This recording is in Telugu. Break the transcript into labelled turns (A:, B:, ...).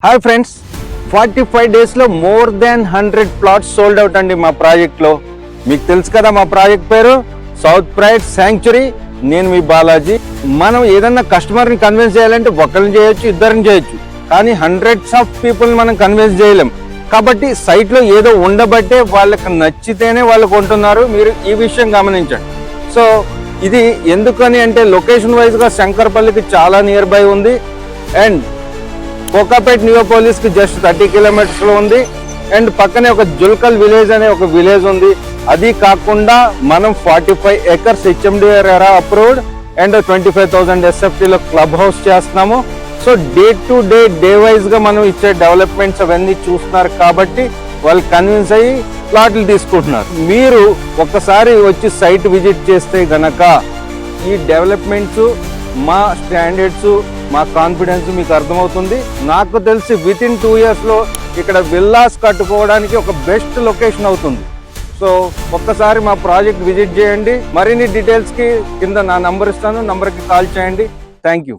A: హాయ్ ఫ్రెండ్స్, 45 డేస్లో more than 100 plots sold out అండి మా ప్రాజెక్ట్లో. మీకు తెలుసు కదా మా ప్రాజెక్ట్ పేరు సౌత్ ప్రైడ్ శాంక్చురీ. నేను మీ బాలాజీ. మనం ఏదన్నా కస్టమర్ని కన్విన్స్ చేయాలంటే ఒకరిని చేయొచ్చు, ఇద్దరిని చేయొచ్చు, కానీ హండ్రెడ్స్ ఆఫ్ పీపుల్ మనం కన్విన్స్ చేయలేం. కాబట్టి సైట్లో ఏదో ఉండబట్టే వాళ్ళకి నచ్చితేనే వాళ్ళు కొంటున్నారు. మీరు ఈ విషయం గమనించండి. సో ఇది ఎందుకని అంటే లొకేషన్ వైజ్గా శంకర్పల్లికి చాలా నియర్ బై ఉంది అండ్ కోకాపేట్ నియోపోలిస్ కి జస్ట్ 30 కిలోమీటర్స్ లో ఉంది. అండ్ పక్కనే ఒక జుల్కల్ విలేజ్ అనే ఒక విలేజ్ ఉంది. అది కాకుండా మనం 45 acres HMDR approved and 25,000 SFT లో క్లబ్ హౌస్ చేస్తున్నాము. So day to day wise గా మనం ఇచ్చే డెవలప్మెంట్స్ అవన్నీ చూస్తున్నారు కాబట్టి వాళ్ళు కన్విన్స్ అయ్యి ప్లాట్లు తీసుకుంటున్నారు. మీరు ఒక్కసారి వచ్చి సైట్ విజిట్ చేస్తే గనక ఈ డెవలప్మెంట్స్, మా స్టాండర్డ్స్, మా కాన్ఫిడెన్స్ మీకు అర్థమవుతుంది. నాకు తెలిసి వితిన్ 2 years లో ఇక్కడ విల్లాస్ కట్టుకోవడానికి ఒక బెస్ట్ లొకేషన్ అవుతుంది. సో ఒక్కసారి మా ప్రాజెక్ట్ విజిట్ చేయండి. మరిన్ని డీటెయిల్స్కి కింద నా నంబర్ ఇస్తాను, నంబర్కి కాల్ చేయండి. Thank you.